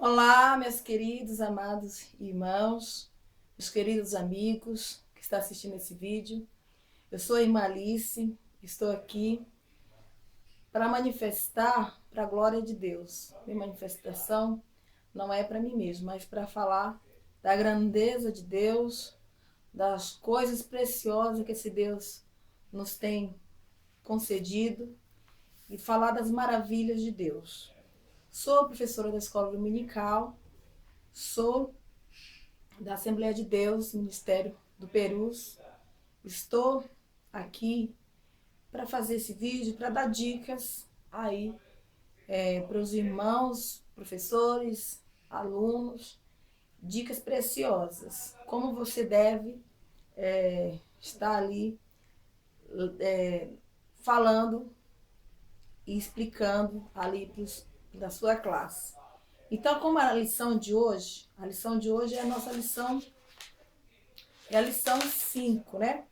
Olá, meus queridos, amados irmãos, meus queridos amigos que estão assistindo esse vídeo. Eu sou a irmã Alice, estou aqui para manifestar para a glória de Deus. Minha manifestação não é para mim mesmo, mas para falar da grandeza de Deus, das coisas preciosas que esse Deus nos tem concedido e falar das maravilhas de Deus. Sou professora da escola dominical, sou da Assembleia de Deus, Ministério do Perus. Estou aqui para fazer esse vídeo, para dar dicas aí para os irmãos, professores, alunos, dicas preciosas. Como você deve estar ali falando e explicando ali da sua classe. Então, como a lição de hoje é a nossa lição, é a lição 5, né?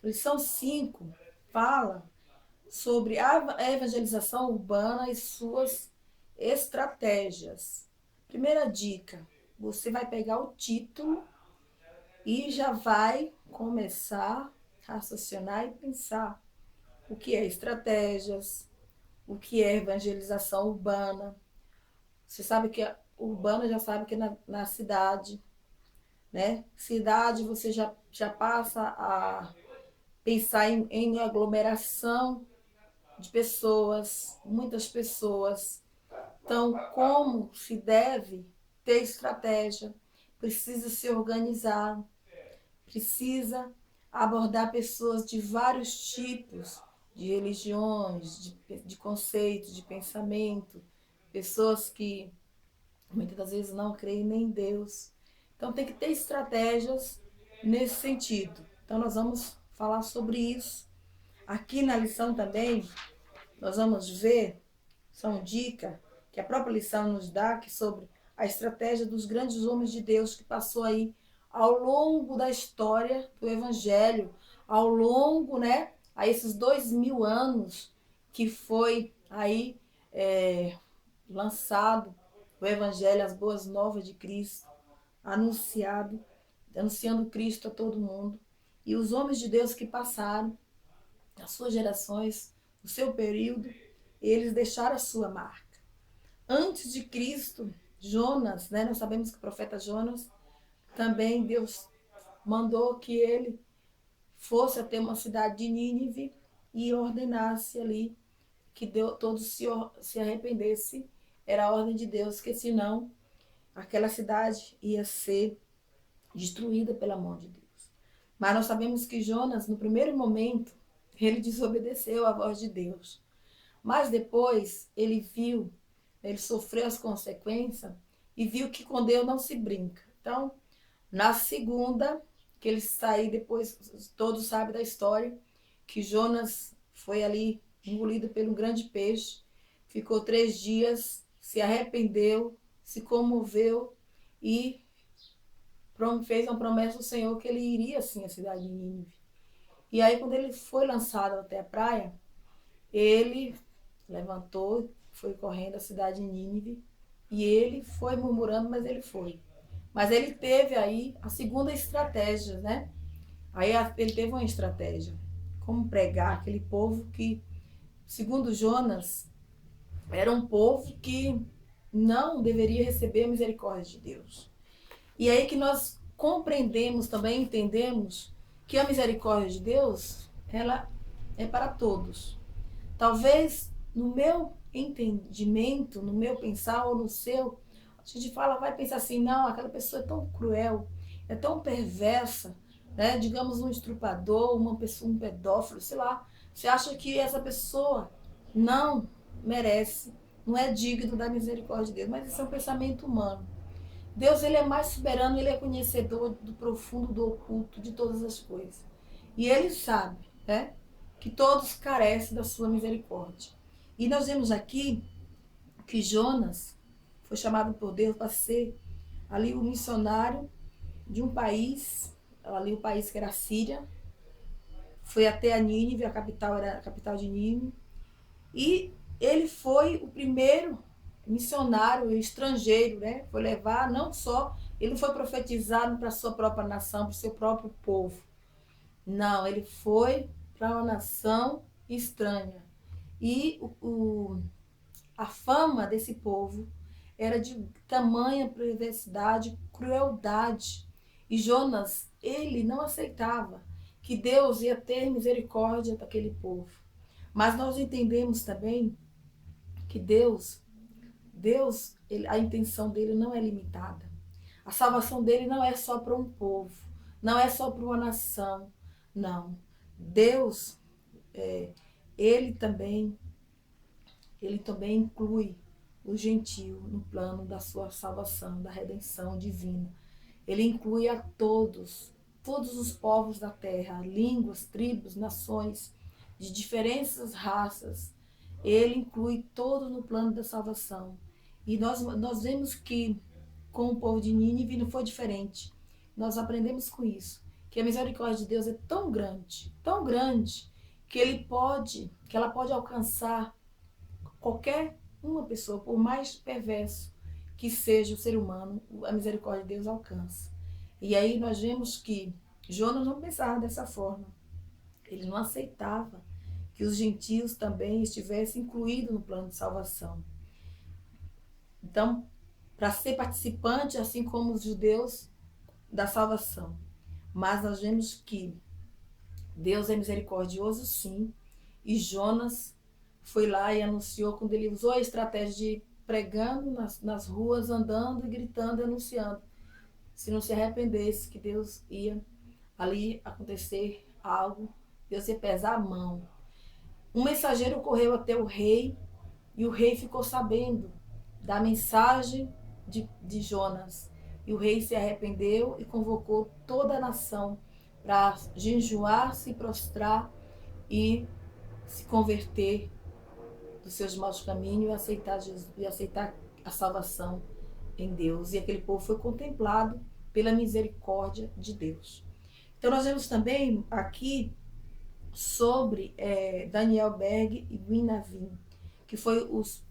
A lição 5 fala sobre a evangelização urbana e suas estratégias. Primeira dica, você vai pegar o título e já vai começar a raciocinar e pensar o que é estratégias, o que é evangelização urbana. Você sabe que a urbana já sabe que é na cidade, né? Cidade você já passa a pensar em aglomeração de pessoas, muitas pessoas. Então, como se deve ter estratégia? Precisa se organizar, precisa abordar pessoas de vários tipos, de religiões, de conceitos, de pensamento, pessoas que muitas das vezes não creem nem em Deus. Então tem que ter estratégias nesse sentido. Então nós vamos falar sobre isso. Aqui na lição também nós vamos ver, são dicas que a própria lição nos dá, que sobre a estratégia dos grandes homens de Deus que passou aí ao longo da história do Evangelho, ao longo, né, a esses 2000 anos que foi aí lançado o Evangelho, as boas novas de Cristo, anunciando Cristo a todo mundo. E os homens de Deus que passaram, as suas gerações, o seu período, eles deixaram a sua marca. Antes de Cristo, Jonas, né, nós sabemos que o profeta Jonas, também Deus mandou que ele fosse até uma cidade de Nínive e ordenasse ali que todos se arrependessem. Era a ordem de Deus, que senão aquela cidade ia ser destruída pela mão de Deus. Mas nós sabemos que Jonas, no primeiro momento, ele desobedeceu à voz de Deus. Mas depois ele viu, ele sofreu as consequências e viu que com Deus não se brinca. Então, na segunda, que ele saiu depois, todos sabem da história, que Jonas foi ali engolido pelo grande peixe, ficou 3 dias, se arrependeu, se comoveu e fez uma promessa ao Senhor que ele iria sim à cidade de Nínive. E aí quando ele foi lançado até a praia, ele levantou, foi correndo à cidade de Nínive e ele foi murmurando, mas ele foi. Mas ele teve aí a segunda estratégia, né? Aí ele teve uma estratégia. Como pregar aquele povo que, segundo Jonas, era um povo que não deveria receber a misericórdia de Deus. E aí que nós compreendemos também, entendemos que a misericórdia de Deus, ela é para todos. Talvez no meu entendimento, no meu pensar ou no seu, a gente vai pensar assim, não, aquela pessoa é tão cruel, é tão perversa, né? Digamos um estrupador, uma pessoa, um pedófilo, sei lá. Você acha que essa pessoa não merece, não é digno da misericórdia de Deus, mas isso é um pensamento humano. Deus, ele é mais soberano, ele é conhecedor do profundo, do oculto, de todas as coisas. E ele sabe, né, que todos carecem da sua misericórdia. E nós vemos aqui que Jonas foi chamado por Deus para ser ali o missionário de um país, ali o país que era a Síria, foi até a Nínive, a capital era a capital de Nínive, e ele foi o primeiro missionário estrangeiro, né? Foi levar não só, ele não foi profetizado para a sua própria nação, para o seu próprio povo. Não, ele foi para uma nação estranha. E a fama desse povo era de tamanha perversidade, crueldade. E Jonas, ele não aceitava que Deus ia ter misericórdia daquele povo. Mas nós entendemos também que a intenção dele não é limitada. A salvação dele não é só para um povo, não é só para uma nação, não. Deus, ele também inclui o gentio no plano da sua salvação, da redenção divina. Ele inclui a todos os povos da terra, línguas, tribos, nações, de diferentes raças. Ele inclui todos no plano da salvação. E nós vemos que com o povo de Nínive não foi diferente. Nós aprendemos com isso, que a misericórdia de Deus é tão grande, que ela pode alcançar qualquer uma pessoa, por mais perverso que seja o ser humano, a misericórdia de Deus alcança. E aí nós vemos que Jonas não pensava dessa forma. Ele não aceitava que os gentios também estivessem incluídos no plano de salvação. Então, para ser participante, assim como os judeus, da salvação. Mas nós vemos que Deus é misericordioso, sim, e Jonas foi lá e anunciou, quando ele usou a estratégia de pregando nas ruas, andando e gritando e anunciando. Se não se arrependesse, que Deus ia ali acontecer algo, Deus ia pesar a mão. Um mensageiro correu até o rei e o rei ficou sabendo da mensagem de Jonas. E o rei se arrependeu e convocou toda a nação para jejuar, se prostrar e se converter dos seus maus caminhos e aceitar Jesus, e aceitar a salvação em Deus. E aquele povo foi contemplado pela misericórdia de Deus. Então nós vemos também aqui sobre Daniel Berg e Guinavin, que foi os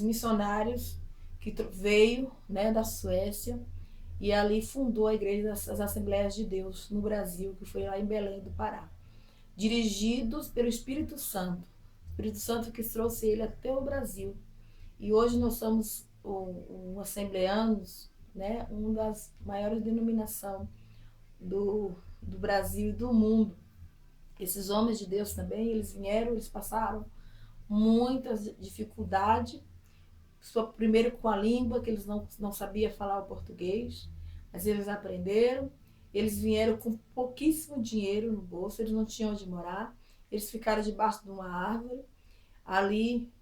missionários que veio, né, da Suécia e ali fundou a Igreja das Assembleias de Deus no Brasil, que foi lá em Belém do Pará, dirigidos pelo Espírito Santo. O Espírito Santo que trouxe ele até o Brasil. E hoje nós somos assembleanos, né, uma das maiores denominações do Brasil e do mundo. Esses homens de Deus também, eles vieram, eles passaram muitas dificuldades, primeiro com a língua, que eles não sabiam falar o português, mas eles aprenderam. Eles vieram com pouquíssimo dinheiro no bolso, eles não tinham onde morar, eles ficaram debaixo de uma árvore, ali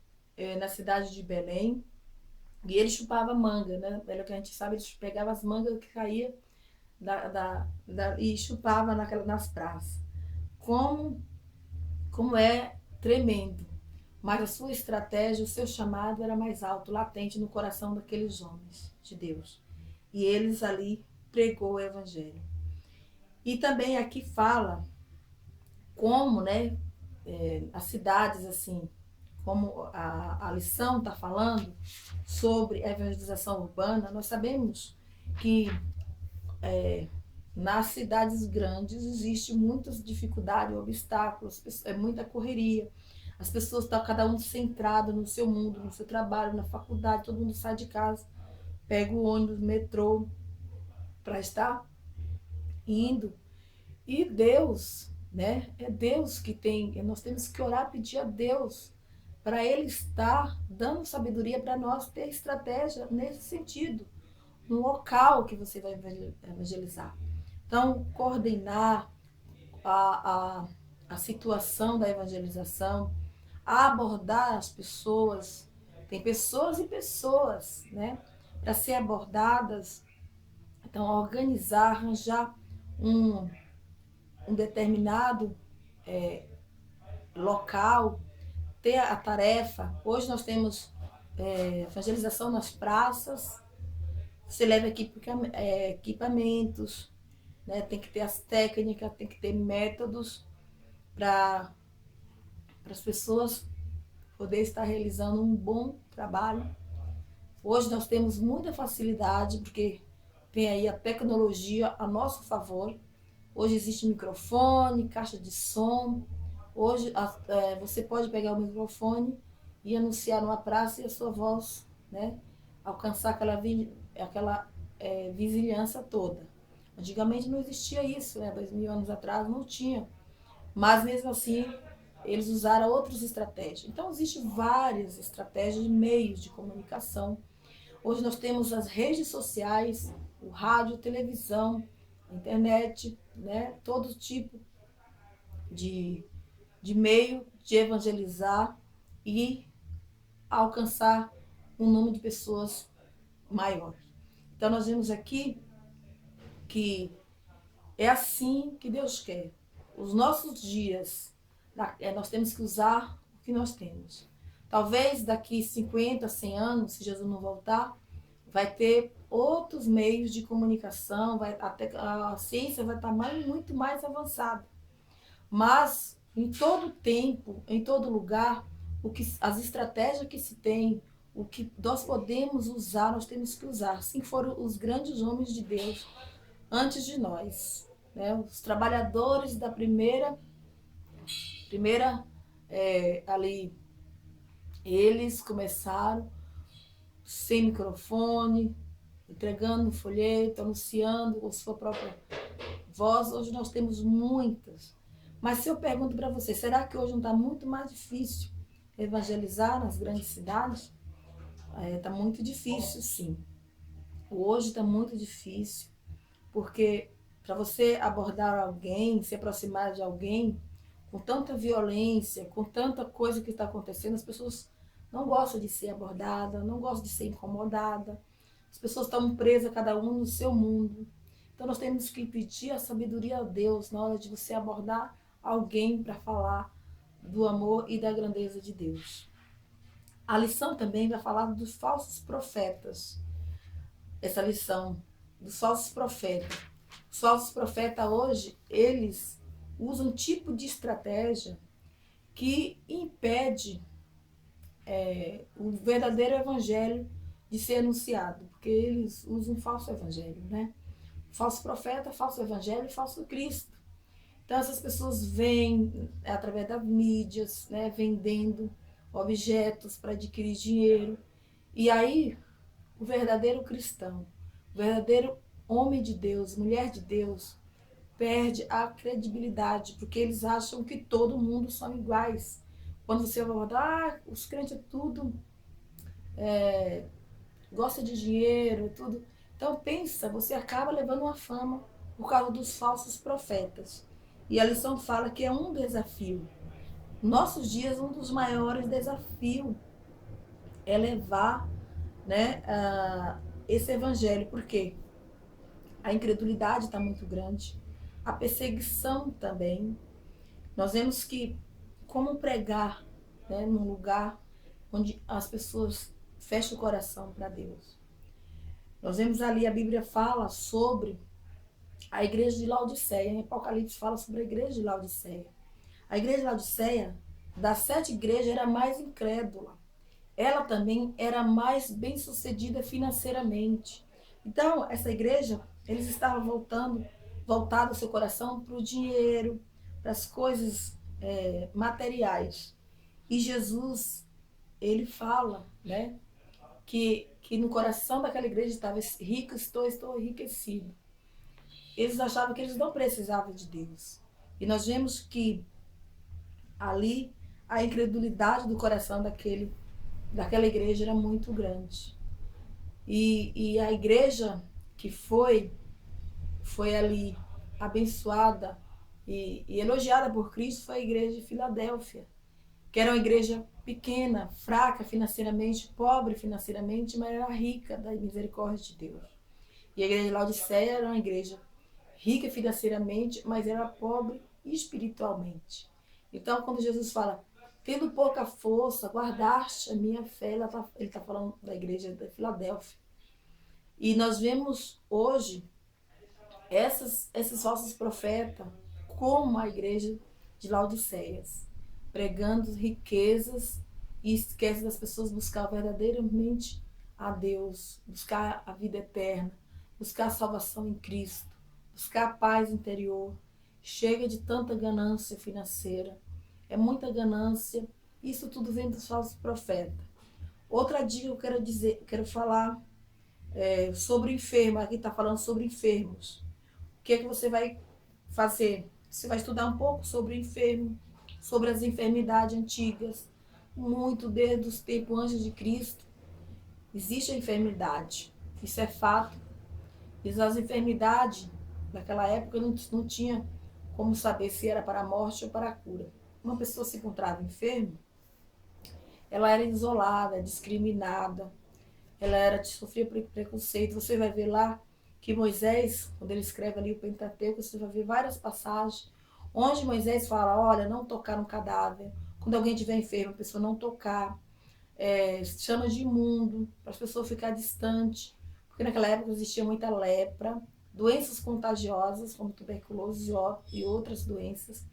na cidade de Belém, e eles chupavam manga, né? Pelo que a gente sabe, eles pegavam as mangas que caíam e chupavam nas praças. Como é tremendo. Mas a sua estratégia, o seu chamado era mais alto, latente no coração daqueles homens de Deus. E eles ali pregou o evangelho. E também aqui fala como, né, as cidades, assim, como a lição está falando sobre a evangelização urbana. Nós sabemos que nas cidades grandes existe muitas dificuldades, obstáculos, muita correria. As pessoas estão cada um centrado no seu mundo, no seu trabalho, na faculdade, todo mundo sai de casa, pega o ônibus, metrô, para estar indo. E Deus, né? É Deus que tem, nós temos que orar, pedir a Deus para Ele estar dando sabedoria para nós ter estratégia nesse sentido, no local que você vai evangelizar. Então, coordenar a situação da evangelização, abordar as pessoas. Tem pessoas e pessoas, né, para ser abordadas. Então, organizar, arranjar um determinado local, ter a tarefa. Hoje nós temos evangelização nas praças, você leva equipamentos, né? Tem que ter as técnicas, tem que ter métodos para as pessoas poderem estar realizando um bom trabalho Hoje nós temos muita facilidade, porque tem aí a tecnologia a nosso favor. Hoje existe microfone, caixa de som. Hoje você pode pegar o microfone e anunciar numa praça e a sua voz, né, alcançar aquela vizinhança toda. Antigamente não existia isso, né? 2000 anos atrás não tinha. Mas mesmo assim, eles usaram outras estratégias. Então, existem várias estratégias de meios de comunicação. Hoje nós temos as redes sociais, o rádio, televisão, a internet, né? Todo tipo de, de meio de evangelizar e alcançar um número de pessoas maior. Então, nós vemos aqui que é assim que Deus quer. Os nossos dias, nós temos que usar o que nós temos. Talvez daqui 50, 100 anos, se Jesus não voltar, vai ter outros meios de comunicação, a ciência vai estar muito mais avançada. Mas, em todo tempo, em todo lugar, as estratégias que se tem, o que nós podemos usar, nós temos que usar. Assim foram os grandes homens de Deus antes de nós, né? Os trabalhadores da primeira ali, eles começaram sem microfone, entregando folheto, anunciando com sua própria voz. Hoje nós temos muitas. Mas se eu pergunto para você, será que hoje não está muito mais difícil evangelizar nas grandes cidades? Está muito difícil, sim. Hoje está muito difícil, porque para você abordar alguém, se aproximar de alguém, com tanta violência, com tanta coisa que está acontecendo, as pessoas não gostam de ser abordadas, não gostam de ser incomodadas. As pessoas estão presas, cada um no seu mundo. Então nós temos que pedir a sabedoria a Deus na hora de você abordar alguém para falar do amor e da grandeza de Deus. A lição também vai falar dos falsos profetas. Essa lição dos falsos profetas. Os falsos profetas hoje, eles usam um tipo de estratégia que impede o verdadeiro evangelho de ser anunciado, porque eles usam um falso evangelho, né? Falso profeta, falso evangelho e falso Cristo. Então essas pessoas vêm através das mídias, né, vendendo objetos para adquirir dinheiro. E aí o verdadeiro cristão, o verdadeiro homem de Deus, mulher de Deus, perde a credibilidade, porque eles acham que todo mundo são iguais. Quando você vai falar, os crentes é tudo, gosta de dinheiro, tudo. Então pensa, você acaba levando uma fama por causa dos falsos profetas. E a lição fala que é um desafio. Nossos dias, um dos maiores desafios é levar, né, esse evangelho. Por quê? A incredulidade está muito grande, a perseguição também. Nós vemos que como pregar, né, num lugar onde as pessoas fecham o coração para Deus. Nós vemos ali, a Bíblia fala sobre a igreja de Laodiceia, em Apocalipse fala sobre a igreja de Laodiceia. A igreja de Laodiceia, das 7 igrejas, era mais incrédula. Ela também era mais bem-sucedida financeiramente. Então, essa igreja, eles estavam voltado o seu coração para o dinheiro, para as coisas materiais. E Jesus, ele fala, né, que no coração daquela igreja estava rico, estou enriquecido. Eles achavam que eles não precisavam de Deus. E nós vemos que ali a incredulidade do coração daquela igreja era muito grande. E a igreja que foi ali abençoada e elogiada por Cristo foi a igreja de Filadélfia, que era uma igreja pequena, fraca financeiramente, pobre financeiramente, mas era rica da misericórdia de Deus. E a igreja de Laodiceia era uma igreja rica financeiramente, mas era pobre espiritualmente. Então, quando Jesus fala, tendo pouca força, guardaste a minha fé, ele está falando da igreja da Filadélfia. E nós vemos hoje esses falsos profetas como a igreja de Laodiceias, pregando riquezas e esquece das pessoas buscar verdadeiramente a Deus, buscar a vida eterna, buscar a salvação em Cristo, buscar a paz interior. Chega de tanta ganância financeira, é muita ganância. Isso tudo vem dos falsos profetas. Outra dica que eu quero dizer, quero falar sobre enfermo. Aqui está falando sobre enfermos. O que é que você vai fazer? Você vai estudar um pouco sobre o enfermo, sobre as enfermidades antigas. Muito desde os tempos antes de Cristo existe a enfermidade. Isso é fato. E as enfermidades naquela época não tinha como saber se era para a morte ou para a cura. Uma pessoa se encontrava enferma, ela era isolada, discriminada, sofria preconceito. Você vai ver lá que Moisés, quando ele escreve ali o Pentateuco, você vai ver várias passagens onde Moisés fala, olha, não tocar no cadáver. Quando alguém estiver enfermo, a pessoa não tocar. Chama de imundo, para as pessoas ficarem distantes. Porque naquela época existia muita lepra, doenças contagiosas, como tuberculose e outras doenças.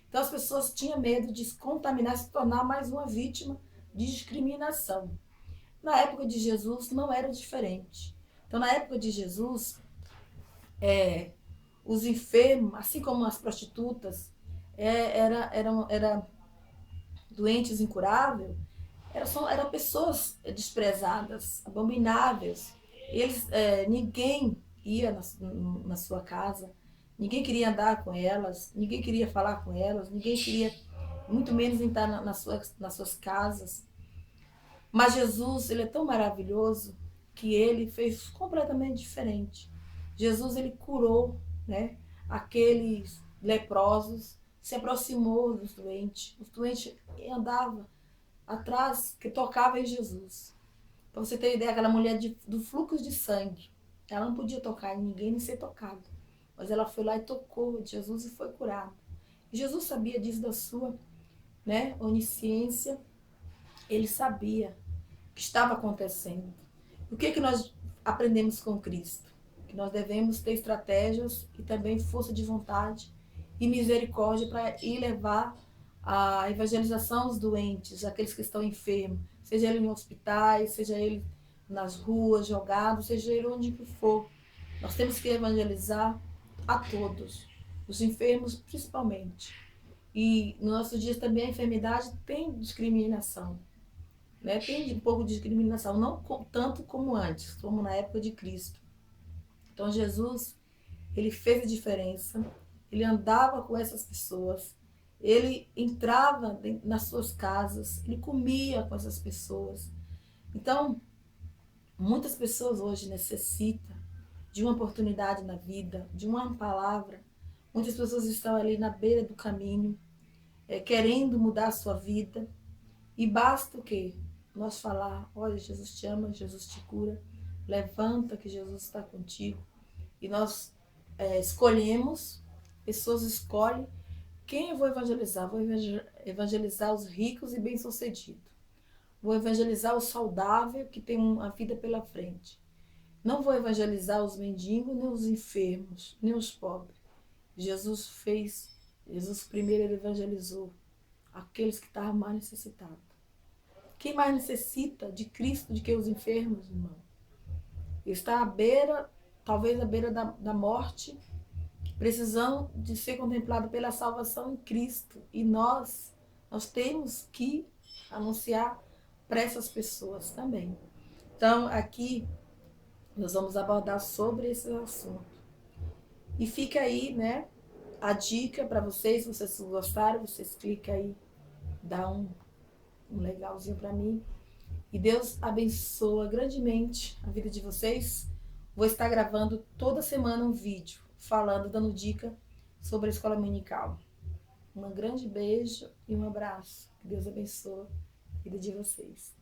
Então as pessoas tinham medo de se contaminar, se tornar mais uma vítima de discriminação. Na época de Jesus não era diferente. Então, na época de Jesus, os enfermos, assim como as prostitutas, eram doentes incuráveis, eram pessoas desprezadas, abomináveis. Ninguém ia na sua casa, ninguém queria andar com elas, ninguém queria falar com elas, ninguém queria, muito menos entrar nas suas casas. Mas Jesus, ele é tão maravilhoso que ele fez completamente diferente. Jesus, ele curou, né, aqueles leprosos, se aproximou dos doentes. Os doentes andavam atrás, que tocava em Jesus. Para você ter ideia, aquela mulher do fluxo de sangue, ela não podia tocar em ninguém nem ser tocada. Mas ela foi lá e tocou de Jesus e foi curada. E Jesus sabia disso da sua, né, onisciência. Ele sabia o que estava acontecendo. O que nós aprendemos com Cristo? Que nós devemos ter estratégias e também força de vontade e misericórdia para ir levar a evangelização aos doentes, aqueles que estão enfermos, seja ele em hospitais, seja ele nas ruas, jogados, seja ele onde for. Nós temos que evangelizar a todos, os enfermos principalmente. E nos nossos dias também a enfermidade tem discriminação. Né? Tem um pouco de discriminação, não tanto como antes, como na época de Cristo. Então Jesus, ele fez a diferença, ele andava com essas pessoas, ele entrava nas suas casas, ele comia com essas pessoas. Então, muitas pessoas hoje necessitam de uma oportunidade na vida, de uma palavra. Muitas pessoas estão ali na beira do caminho, querendo mudar a sua vida. E basta o quê? Nós falar, olha, Jesus te ama, Jesus te cura, levanta que Jesus está contigo. E nós escolhemos, pessoas escolhem quem eu vou evangelizar. Vou evangelizar os ricos e bem-sucedidos. Vou evangelizar o saudável que tem uma vida pela frente. Não vou evangelizar os mendigos, nem os enfermos, nem os pobres. Jesus primeiro ele evangelizou aqueles que estavam mais necessitados. Quem mais necessita de Cristo do que os enfermos, irmão? Está à beira, talvez à beira da morte, precisando de ser contemplado pela salvação em Cristo. E nós temos que anunciar para essas pessoas também. Então, aqui, nós vamos abordar sobre esse assunto. E fica aí, né, a dica para vocês, se vocês gostaram, vocês clicam aí, dá um legalzinho para mim. E Deus abençoa grandemente a vida de vocês. Vou estar gravando toda semana um vídeo falando, dando dica sobre a escola dominical. Um grande beijo e um abraço. Que Deus abençoe a vida de vocês.